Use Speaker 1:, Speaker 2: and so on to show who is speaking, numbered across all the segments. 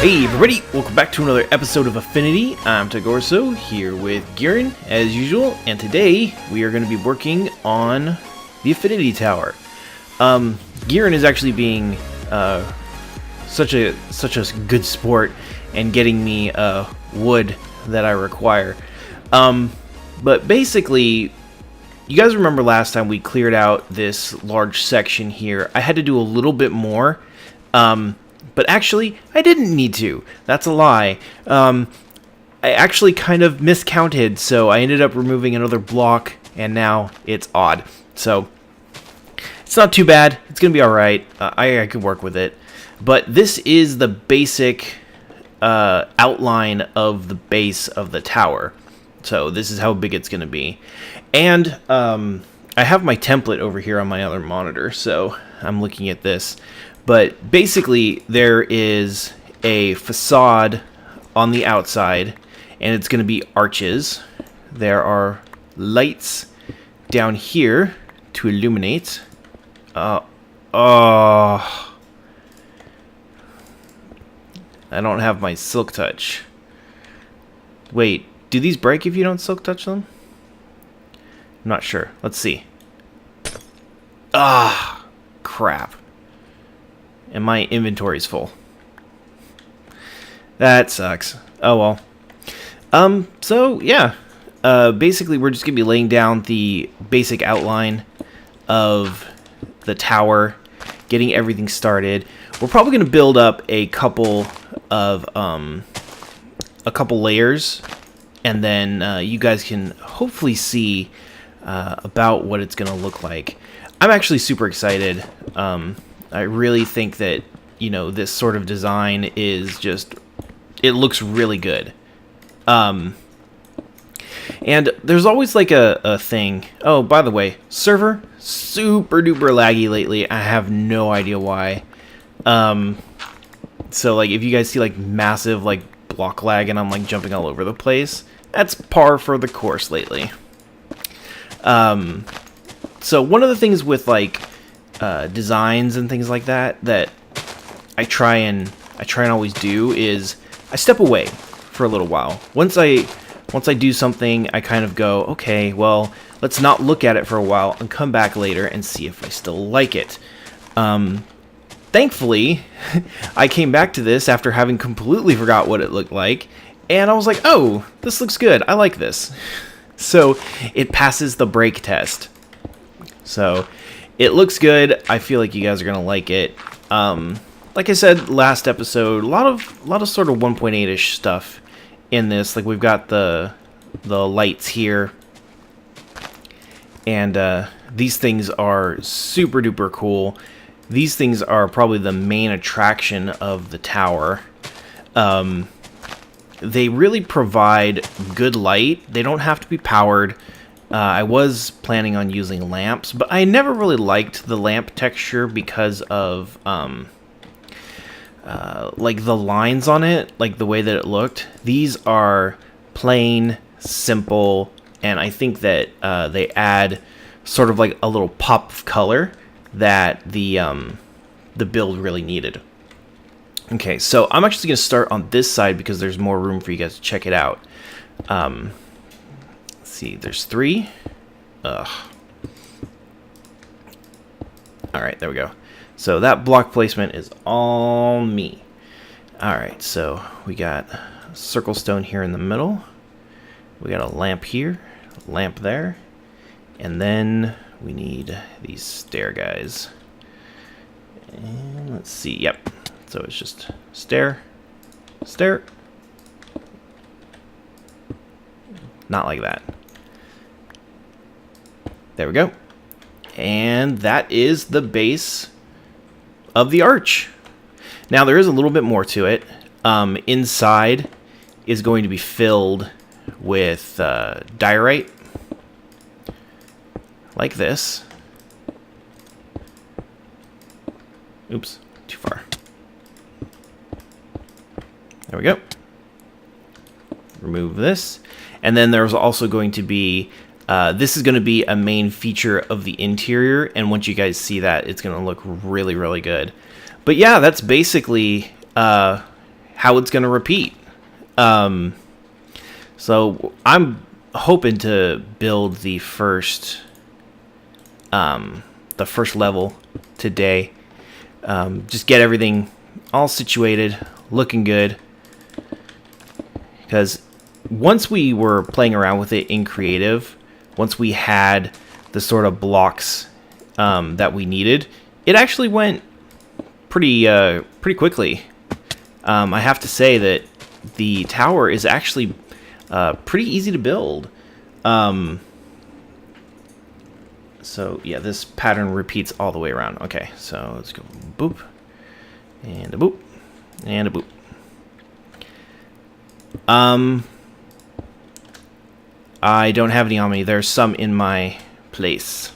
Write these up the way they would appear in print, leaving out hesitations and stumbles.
Speaker 1: Hey everybody, welcome back to another episode of Affinity. I'm Tagorso here with Giren as usual, and today we are going to be working on the Affinity Tower. Giren is actually being such a good sport and getting me wood that I require. But basically, you guys remember last time we cleared out this large section here. I had to do a little bit more. But actually, I didn't need to. That's a lie. I actually kind of miscounted, so I ended up removing another block, and now it's odd. So, it's not too bad. It's going to be alright. I can work with it. But this is the basic outline of the base of the tower. So, this is how big it's going to be. And I have my template over here on my other monitor, so I'm looking at this. But basically, there is a facade on the outside, and it's going to be arches. There are lights down here to illuminate. I don't have my silk touch. Wait, do these break if you don't silk touch them? I'm not sure. Let's see. Crap. And my inventory's full. That sucks. Oh well. So yeah. Basically we're just gonna be laying down the basic outline of the tower, getting everything started. We're probably gonna build up a couple of layers, and then you guys can hopefully see about what it's gonna look like. I'm actually super excited. I really think that, you know, this sort of design is just, it looks really good. And there's always like a thing. Oh, by the way, server, super duper laggy lately. I have no idea why. So like if you guys see like massive like block lag and I'm like jumping all over the place, that's par for the course lately. So one of the things with like designs and things like that I try and always do is I step away for a little while. Once I do something, I kind of go, okay, well, let's not look at it for a while and come back later and see if I still like it. Thankfully, I came back to this after having completely forgot what it looked like, and I was like, oh, this looks good. I like this. So it passes the break test. So it looks good. I feel like you guys are gonna like it. Like I said last episode, a lot of sort of 1.8-ish stuff in this. Like we've got the lights here, and these things are super duper cool. These things are probably the main attraction of the tower. They really provide good light. They don't have to be powered. I was planning on using lamps, but I never really liked the lamp texture because of like the lines on it, like the way that it looked. These are plain, simple, and I think that they add sort of like a little pop of color that the build really needed. Okay, so I'm actually going to start on this side because there's more room for you guys to check it out. See, there's 3. Alright, there we go. So that block placement is all me. Alright, so we got a circle stone here in the middle. We got a lamp here, a lamp there. And then we need these stair guys. And let's see, yep. So it's just stair, stair. Not like that. There we go. And that is the base of the arch. Now there is a little bit more to it. Inside is going to be filled with diorite, like this. Oops, too far. There we go. Remove this. And then there's also going to be this is going to be a main feature of the interior, and once you guys see that, it's going to look really, really good. But yeah, that's basically how it's going to repeat. So I'm hoping to build the first level today. Just get everything all situated, looking good. Because once we were playing around with it in creative, once we had the sort of blocks that we needed, it actually went pretty quickly. I have to say that the tower is actually pretty easy to build. So yeah, this pattern repeats all the way around. Okay, so let's go boop, and a boop, and a boop. I don't have any on me. There's some in my place.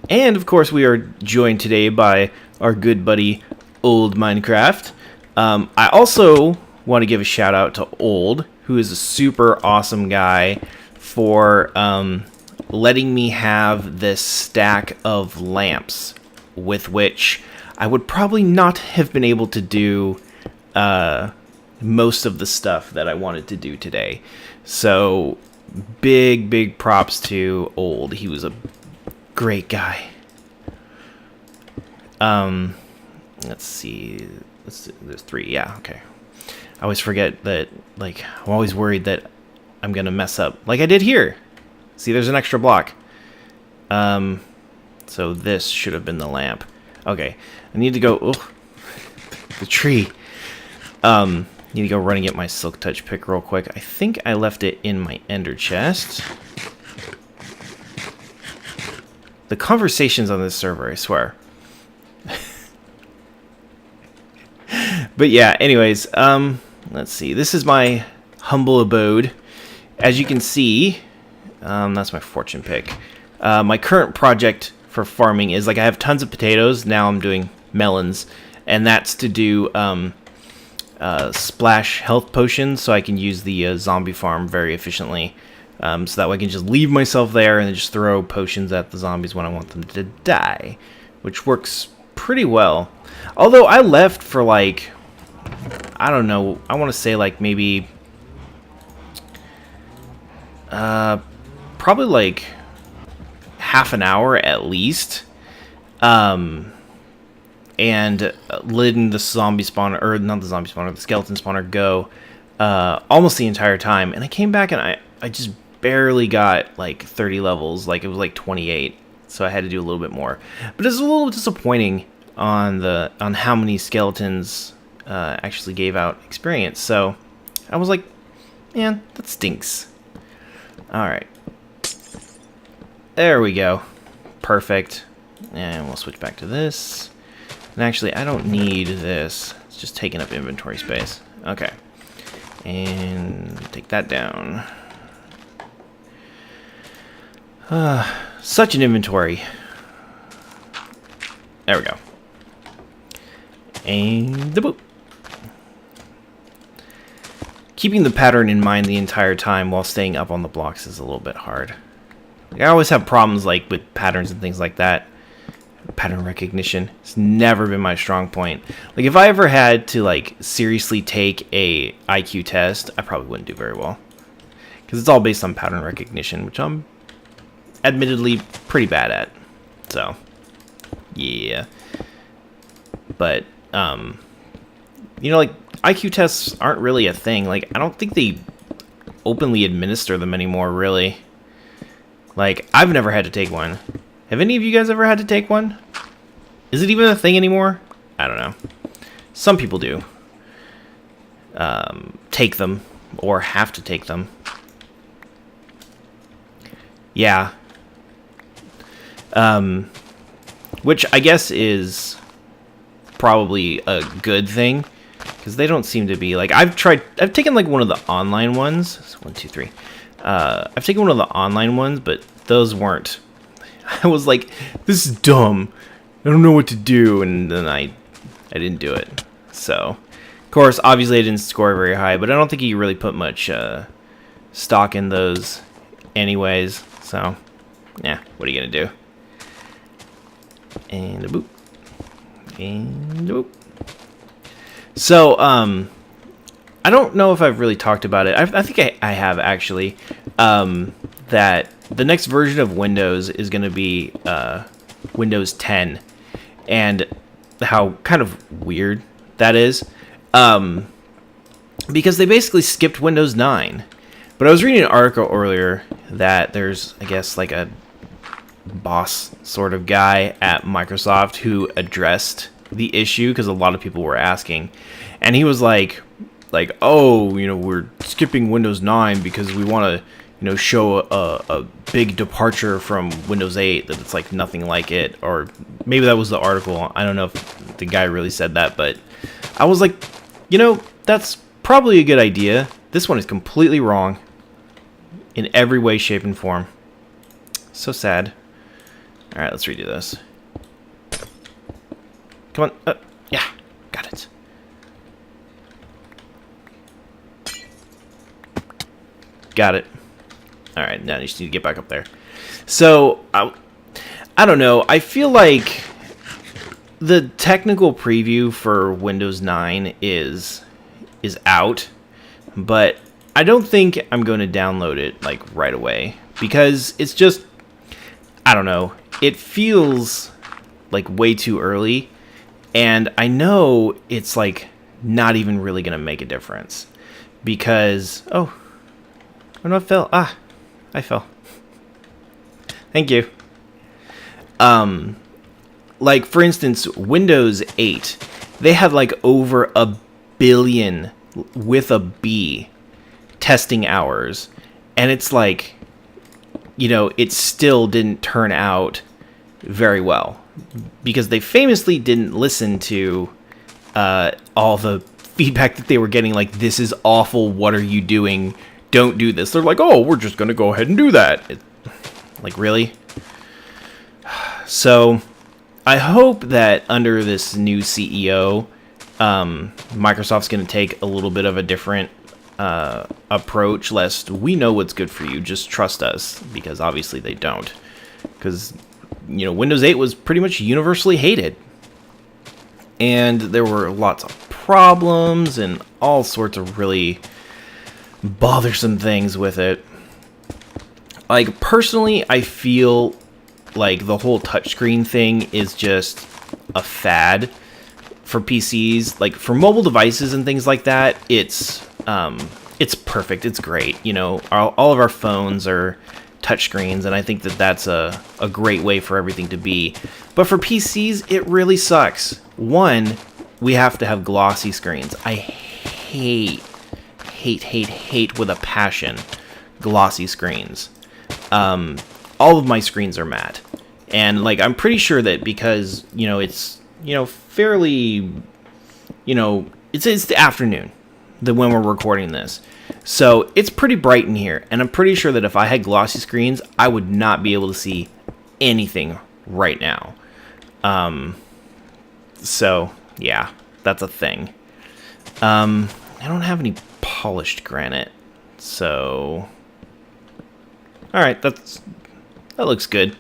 Speaker 1: And of course, we are joined today by our good buddy Old Minecraft. I also want to give a shout out to Old, who is a super awesome guy, for letting me have this stack of lamps with which I would probably not have been able to do most of the stuff that I wanted to do today. So big props to Old. He was a great guy. Let's see. There's 3. Yeah, okay. I always forget that, like, I'm always worried that I'm going to mess up. Like I did here. See, there's an extra block. So this should have been the lamp. Okay. I need to go... Oh, the tree. Need to go run and get my Silk Touch pick real quick. I think I left it in my ender chest. The conversations on this server, I swear. But yeah, anyways, let's see. This is my humble abode. As you can see, that's my fortune pick. My current project for farming is, like, I have tons of potatoes. Now I'm doing melons, and that's to do splash health potions, so I can use the zombie farm very efficiently. So that way I can just leave myself there and then just throw potions at the zombies when I want them to die, which works pretty well. Although I left for, like, I don't know, I want to say like maybe probably like half an hour at least, and letting the zombie spawner, or not the zombie spawner, the skeleton spawner go almost the entire time. And I came back and I just barely got like 30 levels. Like, it was like 28, so I had to do a little bit more. But it's a little disappointing on how many skeletons actually gave out experience. So I was like, man, that stinks. Alright, there we go. Perfect. And we'll switch back to this. And actually, I don't need this. It's just taking up inventory space. Okay. And take that down. Such an inventory. There we go. And the boop. Keeping the pattern in mind the entire time while staying up on the blocks is a little bit hard. Like, I always have problems like with patterns and things like that. Pattern recognition. It's never been my strong point. Like, if I ever had to, like, seriously take a IQ test, I probably wouldn't do very well. Because it's all based on pattern recognition, which I'm admittedly pretty bad at. So, yeah. But, you know, like, IQ tests aren't really a thing. Like, I don't think they openly administer them anymore, really. Like, I've never had to take one. Have any of you guys ever had to take one? Is it even a thing anymore? I don't know. Some people do. Take them, or have to take them. Yeah. Which I guess is probably a good thing, because they don't seem to be, like, I've taken, like, one of the online ones. So 1, 2, 3. I've taken one of the online ones, but those weren't. I was like, this is dumb. I don't know what to do, and then I didn't do it. So, of course, obviously I didn't score very high, but I don't think you really put much stock in those anyways. So, yeah, what are you gonna do? And a boop. And a boop. So, I don't know if I've really talked about it. I think I have, actually. That the next version of Windows is going to be Windows 10. And how kind of weird that is. Because they basically skipped Windows 9. But I was reading an article earlier that there's, I guess, like a boss sort of guy at Microsoft who addressed the issue because a lot of people were asking. And he was like, oh, you know, we're skipping Windows 9 because we want to, you know, show a big departure from Windows 8, that it's like nothing like it. Or maybe that was the article. I don't know if the guy really said that, but I was like, you know, that's probably a good idea. This one is completely wrong in every way, shape, and form. So sad. All right, let's redo this. Come on. Yeah, got it. Got it. All right, now you just need to get back up there. So, I don't know. I feel like the technical preview for Windows 9 is out, but I don't think I'm going to download it like right away because it's just, I don't know. It feels like way too early, and I know it's like not even really going to make a difference because, oh no, I fell. I fell. Thank you. Like for instance, Windows 8, they had like over 1 billion with a B testing hours, and it's like, you know, it still didn't turn out very well because they famously didn't listen to all the feedback that they were getting, like, this is awful, what are you doing, don't do this. They're like, oh, we're just gonna go ahead and do that. Like, really? So I hope that under this new CEO, Microsoft's going to take a little bit of a different approach, lest we know what's good for you, just trust us, because obviously they don't. Because, you know, Windows 8 was pretty much universally hated. And there were lots of problems and all sorts of really bothersome things with it. Like, personally, I feel like the whole touchscreen thing is just a fad for PCs. Like, for mobile devices and things like that, it's perfect. It's great. You know, all of our phones are touchscreens, and I think that that's a great way for everything to be. But for PCs, it really sucks. One, we have to have glossy screens. I hate with a passion glossy screens. All of my screens are matte, and like, I'm pretty sure that because, you know, it's, you know, fairly, you know, it's the afternoon when we're recording this, so it's pretty bright in here, and I'm pretty sure that if I had glossy screens, I would not be able to see anything right now. So yeah, that's a thing. I don't have any polished granite, so all right, that looks good.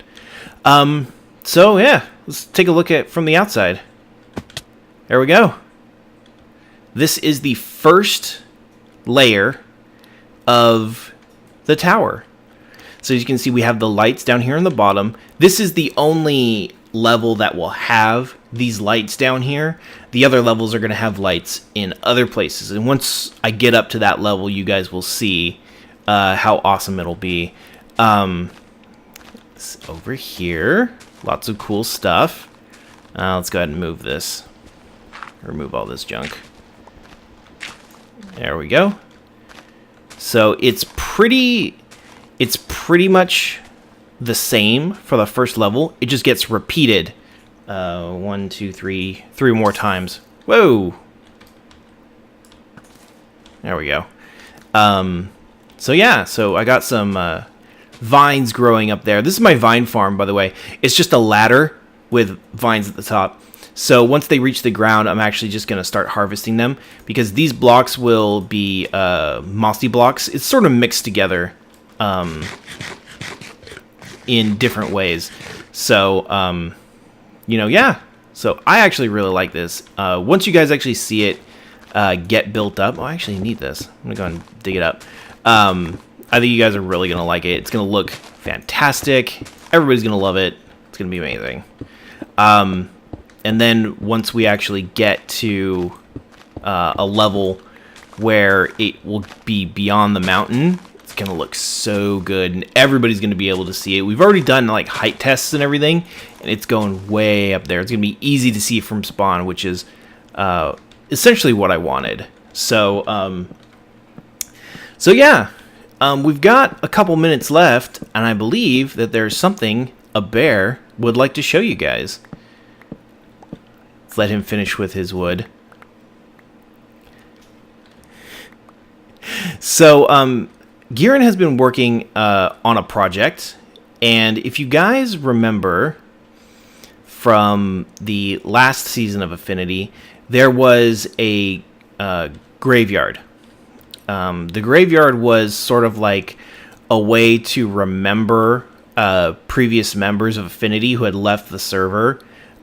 Speaker 1: So yeah, let's take a look at from the outside. There we go. This is the first layer of the tower. So as you can see, we have the lights down here on the bottom. This is the only level that will have these lights down here. The other levels are going to have lights in other places. And once I get up to that level, you guys will see how awesome it'll be. Over here, lots of cool stuff. Let's go ahead and move this. Remove all this junk. There we go. So it's pretty much the same for the first level. It just gets repeated 1, 2, 3 more times. Whoa. There we go. So yeah, so I got some vines growing up there. This is my vine farm, by the way. It's just a ladder with vines at the top. So once they reach the ground, I'm actually just going to start harvesting them, because these blocks will be mossy blocks. It's sort of mixed together in different ways. So, you know, yeah. So I actually really like this. Once you guys actually see it, get built up. Oh, I actually need this. I'm gonna go and dig it up. I think you guys are really gonna like it. It's gonna look fantastic. Everybody's gonna love it. It's gonna be amazing. And then once we actually get to a level where it will be beyond the mountain, it's gonna look so good, and everybody's gonna be able to see it. We've already done like height tests and everything, and it's going way up there. It's gonna be easy to see from spawn, which is essentially what I wanted. So yeah, we've got a couple minutes left, and I believe that there's something a bear would like to show you guys. Let's let him finish with his wood. So, Giran has been working on a project, and if you guys remember from the last season of Affinity, there was a graveyard. The graveyard was sort of like a way to remember previous members of Affinity who had left the server.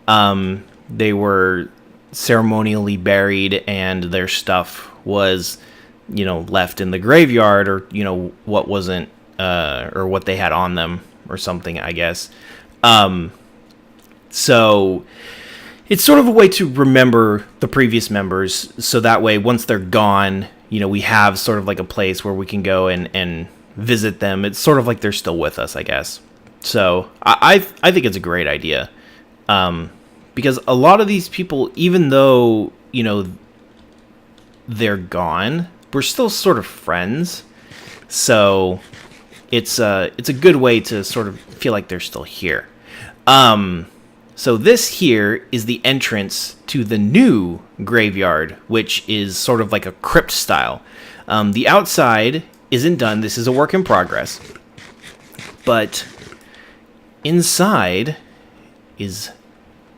Speaker 1: They were ceremonially buried, and their stuff was, you know, left in the graveyard, or, you know, what wasn't, or what they had on them or something, I guess. So it's sort of a way to remember the previous members, so that way once they're gone, you know, we have sort of like a place where we can go and visit them. It's sort of like they're still with us, I guess. So I think it's a great idea, because a lot of these people, even though, you know, they're gone, we're still sort of friends. So it's a good way to sort of feel like they're still here. So this here is the entrance to the new graveyard, which is sort of like a crypt style. The outside isn't done. This is a work in progress. But inside is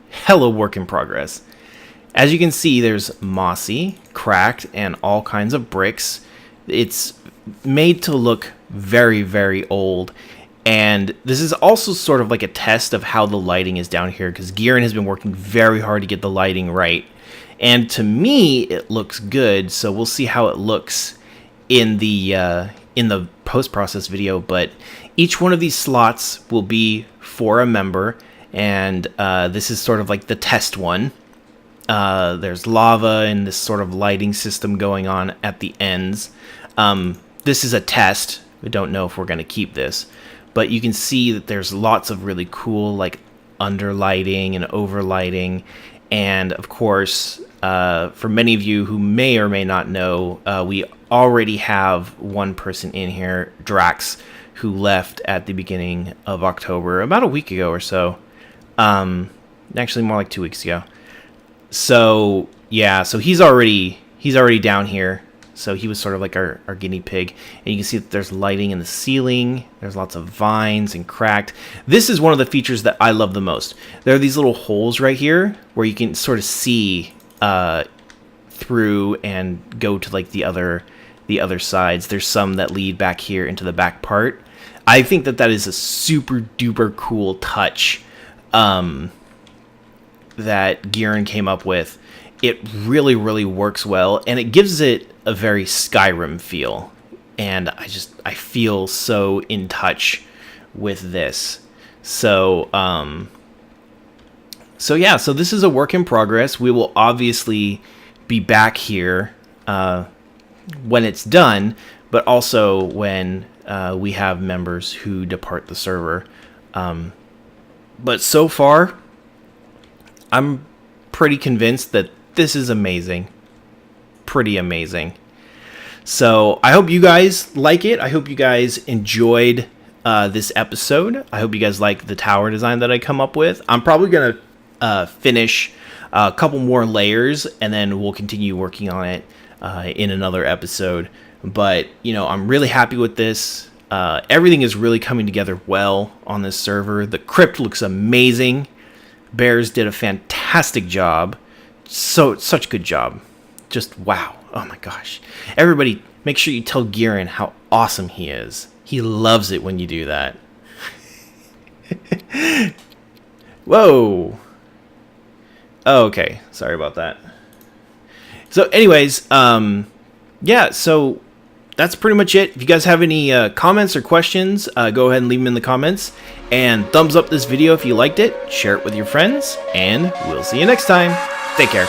Speaker 1: hella work in progress. As you can see, there's mossy, cracked, and all kinds of bricks. It's made to look very, very old. And this is also sort of like a test of how the lighting is down here, because Giran has been working very hard to get the lighting right. And to me, it looks good, so we'll see how it looks in the post-process video. But each one of these slots will be for a member, and this is sort of like the test one. There's lava and this sort of lighting system going on at the ends. This is a test. We don't know if we're going to keep this, but you can see that there's lots of really cool like underlighting and overlighting. And of course, for many of you who may or may not know, we already have one person in here, Drax, who left at the beginning of October, about a week ago or so. Actually more like 2 weeks ago. So yeah, so he's already down here. So he was sort of like our guinea pig. And you can see that there's lighting in the ceiling. There's lots of vines and cracked. This is one of the features that I love the most. There are these little holes right here where you can sort of see through and go to like the other sides. There's some that lead back here into the back part. I think that that is a super duper cool touch that Giran came up with. It really, really works well, and it gives it a very Skyrim feel. And I feel so in touch with this. So, yeah, so this is a work in progress. We will obviously be back here when it's done, but also when we have members who depart the server. But so far, I'm pretty convinced that this is amazing. Pretty amazing. So I hope you guys like it. I hope you guys enjoyed this episode. I hope you guys like the tower design that I come up with. I'm probably going to finish a couple more layers, and then we'll continue working on it in another episode. But, you know, I'm really happy with this. Everything is really coming together well on this server. The crypt looks amazing. Bears did a fantastic job. Such a good job. Just wow. Oh my gosh. Everybody, make sure you tell Giran how awesome he is. He loves it when you do that. Whoa. Oh, okay. Sorry about that. So anyways, yeah, so that's pretty much it. If you guys have any comments or questions, go ahead and leave them in the comments. And thumbs up this video if you liked it. Share it with your friends. And we'll see you next time. Take care.